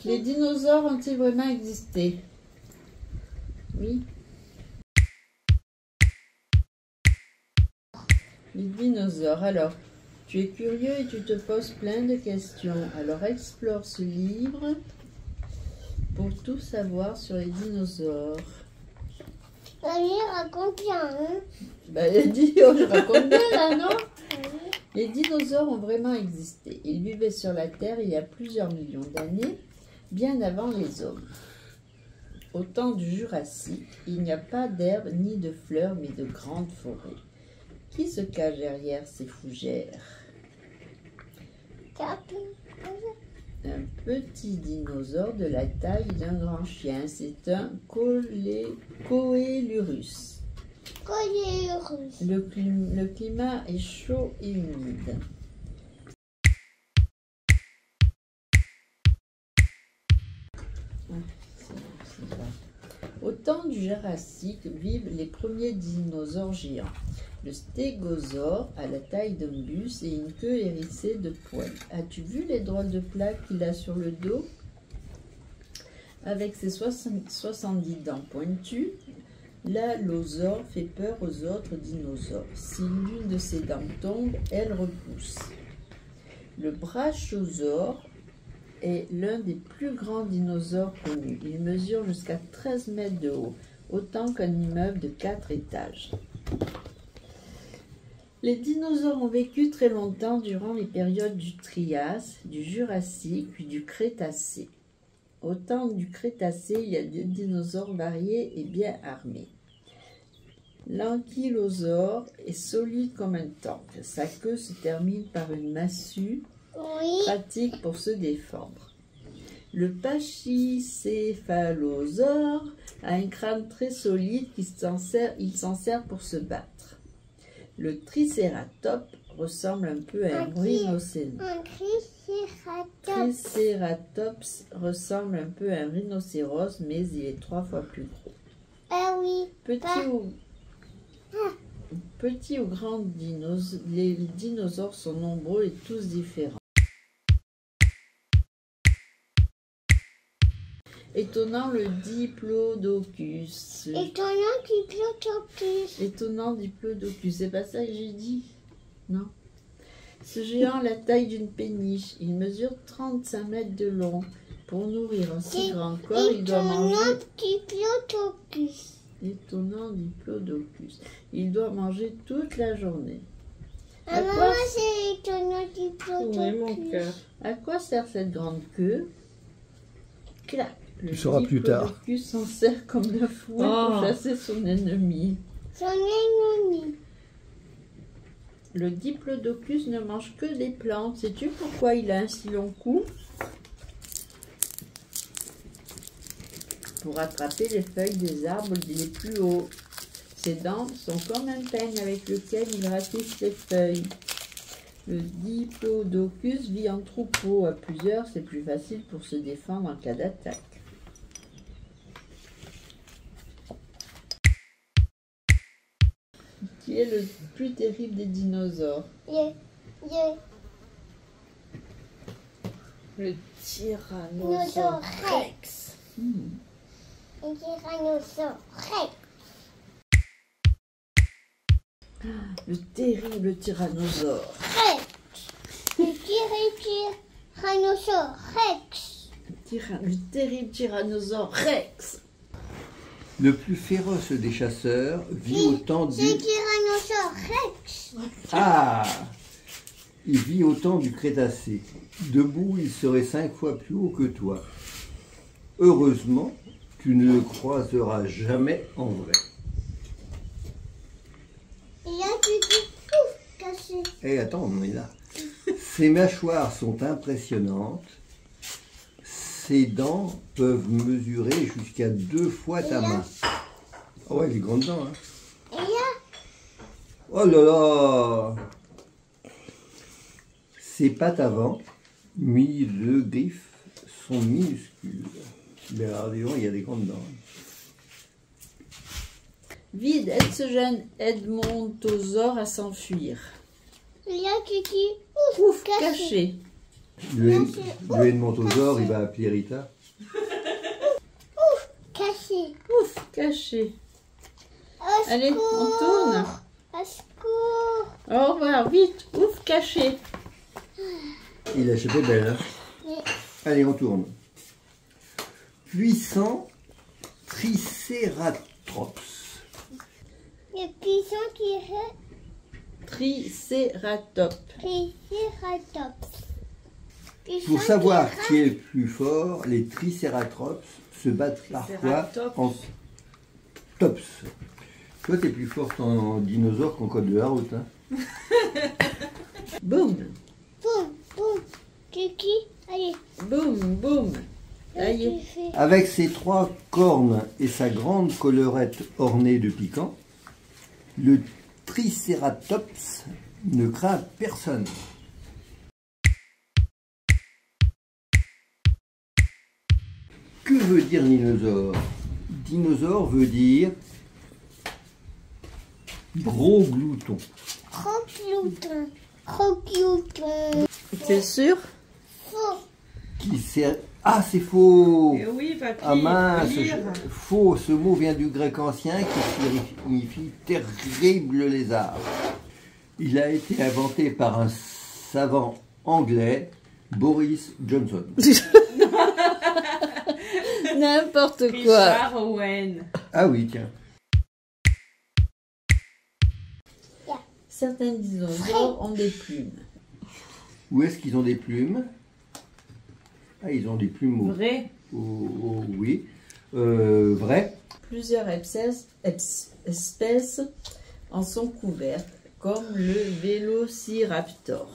Les dinosaures ont-ils vraiment existé? Oui. Les dinosaures. Alors, tu es curieux et tu te poses plein de questions. Alors, explore ce livre pour tout savoir sur les dinosaures. Allez, raconte bien, hein? Ben, je raconte bien là, non? Les dinosaures ont vraiment existé. Ils vivaient sur la Terre il y a plusieurs millions d'années, bien avant les hommes. Au temps du Jurassique, il n'y a pas d'herbe ni de fleurs, mais de grandes forêts. Qui se cache derrière ces fougères? Un petit dinosaure de la taille d'un grand chien. C'est un Coelurus. Le climat est chaud et humide. Au temps du Jurassique vivent les premiers dinosaures géants. Le stégosaure a la taille d'un bus et une queue hérissée de poils. As-tu vu les drôles de plaques qu'il a sur le dos? Avec ses 70 dents pointues, l'allosaure fait peur aux autres dinosaures. Si l'une de ses dents tombe, elle repousse. Le brachiosaure est l'un des plus grands dinosaures connus. Il mesure jusqu'à 13 mètres de haut, autant qu'un immeuble de 4 étages. Les dinosaures ont vécu très longtemps durant les périodes du Trias, du Jurassique puis du Crétacé. Au temps du Crétacé, il y a des dinosaures variés et bien armés. L'ankylosaure est solide comme un tank. Sa queue se termine par une massue pratique pour se défendre. Le pachycéphalosaure a un crâne très solide il s'en sert pour se battre. Le tricératops ressemble un peu à un rhinocéros. Tricératops ressemble un peu à un rhinocéros, mais il est 3 fois plus gros. Ah oui. Petits ou grands dinosaures, les dinosaures sont nombreux et tous différents. Étonnant le diplodocus. Étonnant diplodocus. C'est pas ça que j'ai dit? Non. Ce géant a la taille d'une péniche. Il mesure 35 mètres de long. Pour nourrir un si grand corps, il doit manger... Étonnant diplodocus. Il doit manger toute la journée. Maman, c'est étonnant diplodocus. Oui, mon cœur. À quoi sert cette grande queue? Clac. Le diplodocus s'en sert comme de fouet pour chasser son ennemi. Le diplodocus ne mange que des plantes. Sais-tu pourquoi il a un si long cou? Pour attraper les feuilles des arbres les plus hauts. Ses dents sont comme un peigne avec lequel il ratisse les feuilles. Le diplodocus vit en troupeau. À plusieurs, c'est plus facile pour se défendre en cas d'attaque. Qui est le plus terrible des dinosaures? Le tyrannosaure rex. Le tyrannosaure rex. Le terrible tyrannosaure. Rex. Le tyrannosaure rex. Le terrible tyrannosaure rex. Le plus féroce des chasseurs vit au temps du... C'est tyrannosaure rex. Ah! Il vit au temps du Crétacé. Debout, il serait 5 fois plus haut que toi. Heureusement, tu ne le croiseras jamais en vrai. Et là, tu dis pouf, cassé. Eh, attends, on est là. Ses mâchoires sont impressionnantes. Ses dents peuvent mesurer jusqu'à 2 fois ta main. Oh ouais, les grandes dents, hein. Et là? Oh là là! Ses pattes avant, munies de griffes, sont minuscules. Mais alors, disons, il y a des grandes dents. Vide aide ce jeune Edmontosaure à s'enfuir. Et là, tu dis Ouf, caché. Le Edmontosaure, il va appeler Rita. Caché. Ouf, caché. Au Allez, on secours. tourne. Au secours. Au revoir, vite, ouf, caché. Il a échappé belle, hein. Oui. Allez, on tourne. Puissant Tricératops. Le pigeon qui Tricératops. Triceratops. Pour savoir qui est le plus fort, les Tricératops se battent parfois Tricératops. en tops. Toi, t'es plus forte en dinosaure qu'en code de la route. Hein. Boum, Boum, boum. Kiki, allez. boum, boum. Ça y est. Tu fais. Avec ses 3 cornes et sa grande collerette ornée de piquants, le Tricératops ne craint personne. Que veut dire dinosaure? Dinosaure veut dire gros glouton. Croque-louton. Croque-louton. T'es sûr? Faux. Qui sert... Ah, c'est faux! Oui, papy. Ah mince, faux, ce mot vient du grec ancien qui signifie terrible lézard. Il a été inventé par un savant anglais, Boris Johnson. N'importe quoi. Richard Owen. Ah oui, tiens. Certains dinosaures ont des plumes. Où est-ce qu'ils ont des plumes? Ah, ils ont des plumes au... Vrai. oui. Vrai. Plusieurs espèces en sont couvertes, comme le vélociraptor.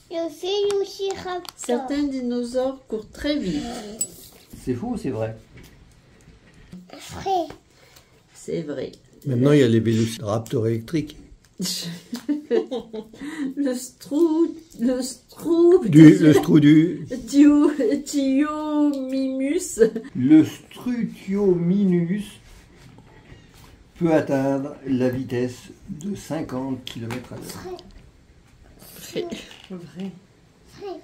Le vélociraptor. Certains dinosaures courent très vite. C'est faux ou c'est vrai? Vrai. C'est vrai. Maintenant, il y a les vélociraptors électriques. Le Le strudu. Thiomimus Le Strutiominus peut atteindre la vitesse de 50 km/h. Vrai. Vrai. Vrai.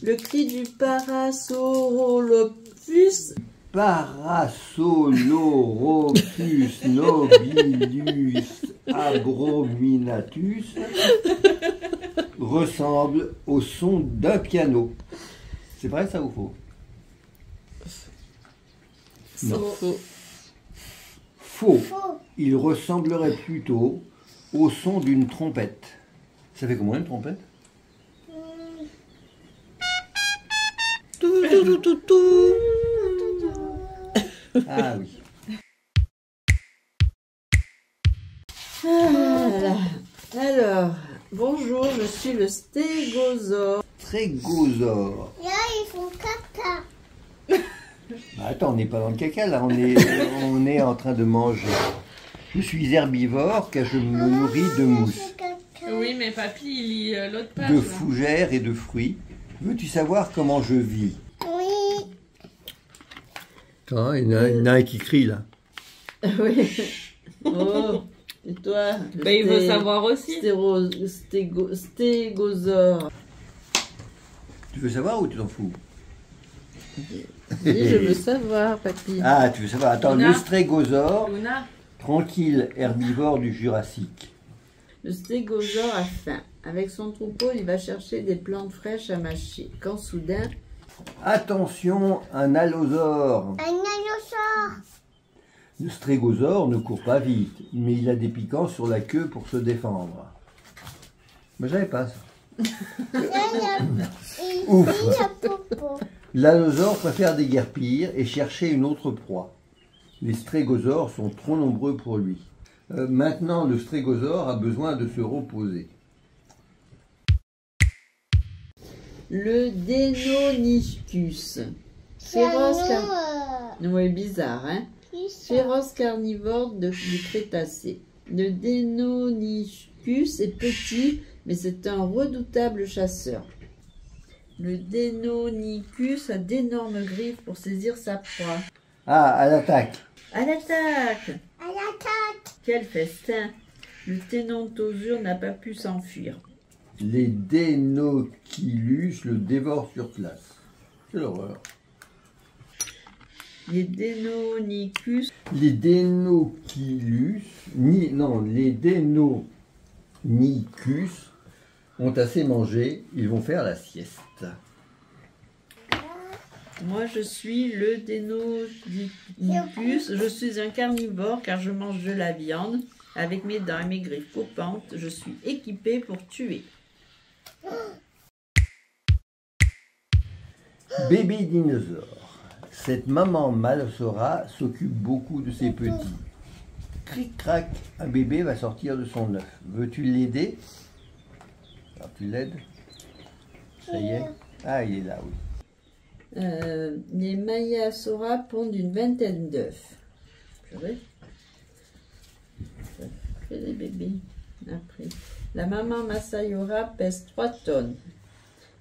Le cri du Parasaurolophus Parasaurolophus nobilius abrominatus ressemble au son d'un piano. C'est vrai ça ou faux? Non. Faux. Faux. Faux. Il ressemblerait plutôt au son d'une trompette. Ça fait comment une trompette? Tout, tout, tout, tout, tout. Ah oui. Voilà. Alors, bonjour, je suis le stégosaure. Strégosaure. Là, ils font caca. Bah, attends, on n'est pas dans le caca là, on est en train de manger. Je suis herbivore car je me nourris de mousse, C'est caca. Oui, mais papy, il lit l'autre page. de là. fougères et de fruits. Veux-tu savoir comment je vis? Oui. Attends, il y en a un qui crie là. Oui. Oh, et toi? le Bah, il veut savoir aussi. Stégosaure. Tu veux savoir ou tu t'en fous? Oui, je veux savoir, papy. Ah, tu veux savoir? Attends, Luna. le strégosaure, Luna. tranquille herbivore du Jurassique. Le stégosaure a faim. Avec son troupeau, il va chercher des plantes fraîches à mâcher. Quand soudain, Attention, un allosaure. Un dinosaure. Le strégosaure ne court pas vite, mais il a des piquants sur la queue pour se défendre. Mais j'avais pas ça. Là, il Ouf. y a popo. L'allosaure préfère déguerpir et chercher une autre proie. Les strégosaures sont trop nombreux pour lui. Maintenant, le strégosaure a besoin de se reposer. le Deinonychus. C'est un Féroce nom, Oui, bizarre, hein? qui ça? Féroce carnivore du Crétacé. Le Deinonychus est petit, mais c'est un redoutable chasseur. Le Deinonychus a d'énormes griffes pour saisir sa proie. Ah, à l'attaque. À l'attaque! À la tête. Quel festin! Le Ténontosaure n'a pas pu s'enfuir. Les Dénochilus le dévorent sur place. C'est l'horreur. Les Deinonychus, Les Dénochilus, les Dénonicus ont assez mangé, ils vont faire la sieste. moi je suis le Deinonychus, je suis un carnivore car je mange de la viande. Avec mes dents et mes griffes coupantes, je suis équipé pour tuer. Bébé dinosaure. Cette maman malsora s'occupe beaucoup de ses petits. Cric-crac, un bébé va sortir de son œuf. Veux-tu l'aider? Alors tu l'aides? Ça y est? Ah, il est là, oui. Les Maiasaura pondent une vingtaine d'œufs. Purée. Ça fait des bébés. Après. La maman Masayora pèse 3 tonnes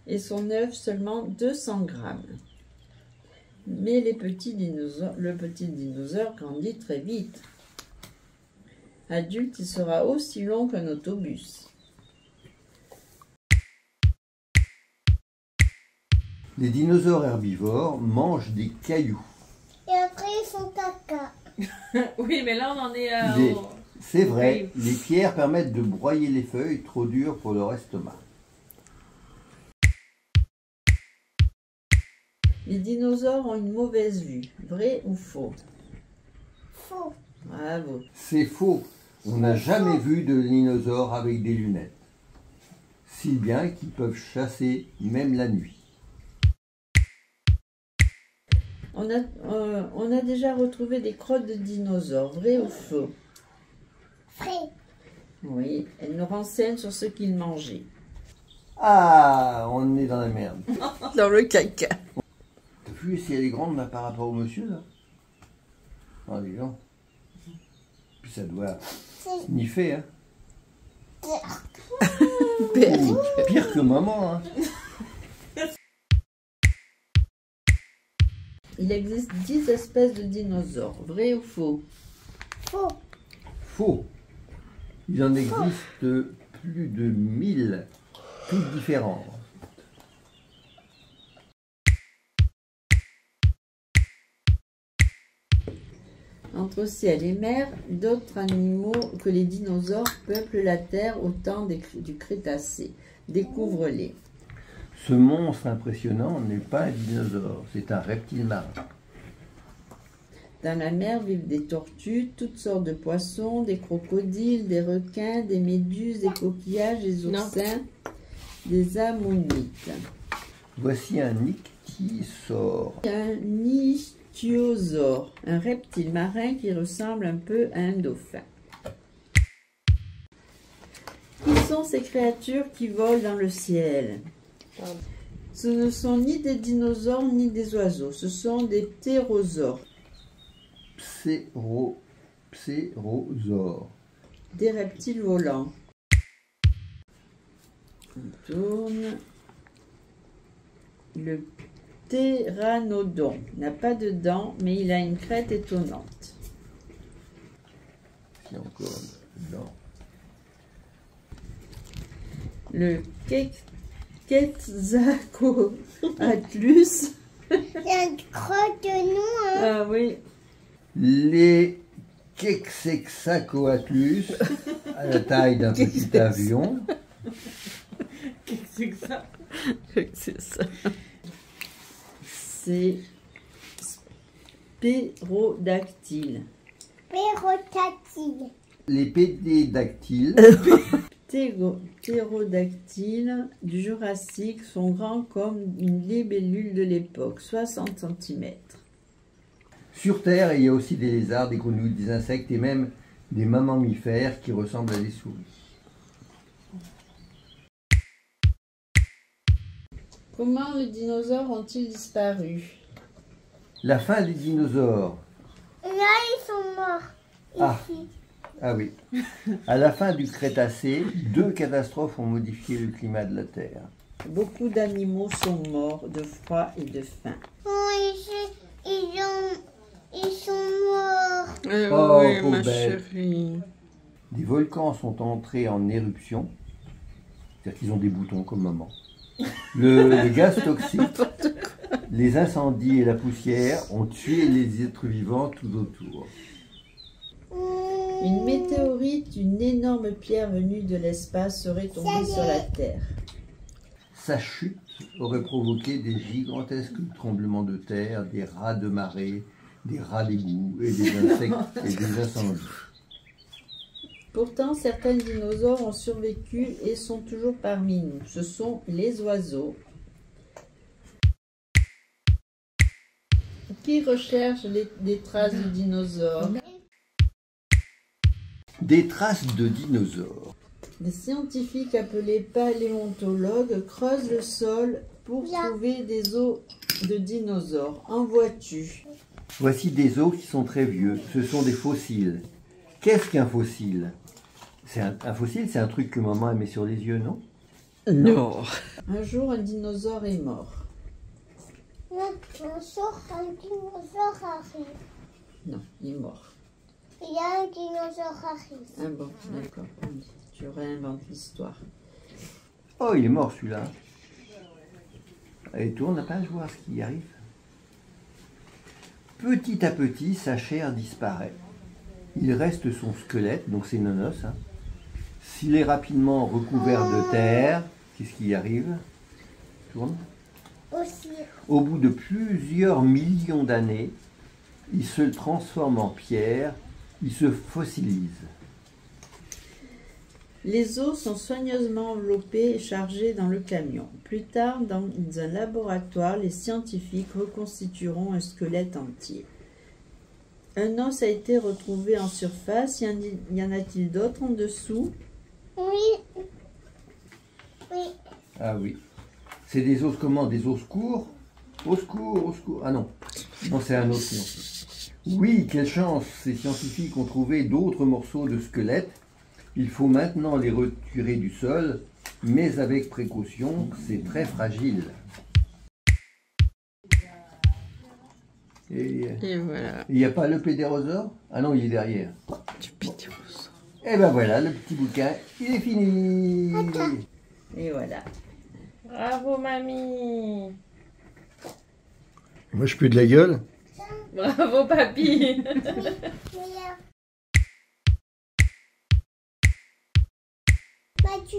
et son œuf seulement 200 grammes. Mais le petit dinosaure grandit très vite. Adulte, il sera aussi long qu'un autobus. Les dinosaures herbivores mangent des cailloux. Et après, ils font caca. Oui, mais là, on en est à... C'est vrai, les pierres permettent de broyer les feuilles trop dures pour leur estomac. Les dinosaures ont une mauvaise vue. Vrai ou faux? Faux. Bravo. C'est faux, on n'a jamais vu de dinosaures avec des lunettes. Si bien qu'ils peuvent chasser même la nuit. On a déjà retrouvé des crottes de dinosaures. Vrai ou faux? Vrai. Oui, elles nous renseignent sur ce qu'ils mangeaient. Ah, on est dans la merde. Dans le caca. T'as vu si elle est grande là, par rapport au monsieur là? Oh, dis donc. Puis ça doit sniffer, hein. Pire que maman, hein. Il existe 10 espèces de dinosaures. Vrai ou faux? Faux. Faux. Il en existe plus de 1000, toutes différentes. Entre ciel et mer, d'autres animaux que les dinosaures peuplent la Terre au temps du Crétacé. Découvre-les. Ce monstre impressionnant n'est pas un dinosaure, c'est un reptile marin. Dans la mer vivent des tortues, toutes sortes de poissons, des crocodiles, des requins, des méduses, des coquillages, des oursins, des ammonites. Voici un ichthyosaure. Un ichthyosaure, un reptile marin qui ressemble un peu à un dauphin. Qui sont ces créatures qui volent dans le ciel? Ce ne sont ni des dinosaures ni des oiseaux, ce sont des ptérosaures. Ptérosaure. Des reptiles volants. On tourne. Le ptéranodon n'a pas de dents, mais il a une crête étonnante. Il y a encore dedans. Le Quetzalcoatlus. Il y a une crotte de nous, hein. Ah oui. Les Quetzalcoatlus, à la taille d'un petit avion. Qu'est-ce que c'est que ça? C'est ça. C'est spérodactyle. Pérotactile. Les pédédactyles. Ptérodactyles du Jurassique sont grands comme une libellule de l'époque, 60 cm. Sur Terre, il y a aussi des lézards, des grenouilles, des insectes et même des mammifères qui ressemblent à des souris. Comment les dinosaures ont-ils disparu? La fin des dinosaures. Là, ils sont morts. Ah. Ici. Ah oui. À la fin du Crétacé, 2 catastrophes ont modifié le climat de la Terre. Beaucoup d'animaux sont morts de froid et de faim. Oh, ils sont morts. Oh, oui, pauvre ma bête. chérie. Des volcans sont entrés en éruption C'est-à-dire qu'ils ont des boutons comme maman. Le gaz toxique, les incendies et la poussière ont tué les êtres vivants tout autour. Une météorite, une énorme pierre venue de l'espace, serait tombée sur la Terre. Sa chute aurait provoqué des gigantesques tremblements de terre, des rats de marée, des rats d'égout et des insectes et des incendies. Pourtant, certains dinosaures ont survécu et sont toujours parmi nous. Ce sont les oiseaux. Qui recherche des traces de dinosaures? Des traces de dinosaures. Des scientifiques appelés paléontologues creusent le sol pour trouver des os de dinosaures. En vois-tu? Voici des os qui sont très vieux. Ce sont des fossiles. Qu'est-ce qu'un fossile? Un fossile, c'est un truc que maman met sur les yeux, non? Non. Un jour, un dinosaure est mort. Un jour, un dinosaure arrive. Non, il est mort. Il y a un dinosaure arrive. Ah bon, d'accord. Tu réinventes l'histoire. Oh, il est mort celui-là. Allez, tourne la page, voir ce qui arrive. Petit à petit, sa chair disparaît. Il reste son squelette, donc c'est nonos. Hein. S'il est rapidement recouvert de terre, qu'est-ce qui arrive? Tourne. Aussi. Au bout de plusieurs millions d'années, il se transforme en pierre, il se fossilise. Les os sont soigneusement enveloppés et chargés dans le camion. Plus tard, dans un laboratoire, les scientifiques reconstitueront un squelette entier. Un os a été retrouvé en surface. Y en a-t-il d'autres en dessous? Oui. Oui. Ah oui. C'est des os comment? Des os courts? Au secours, au secours. Ah non. Non, c'est un autre nom. Oui, quelle chance. Ces scientifiques ont trouvé d'autres morceaux de squelette. Il faut maintenant les retirer du sol, mais avec précaution, c'est très fragile. Et voilà. il n'y a pas le pédérosaure? Ah non, il est derrière. Et ben voilà, le petit bouquin, il est fini. Et voilà. Bravo, mamie. Moi, je pue de la gueule. Bravo, papy. Bah, tu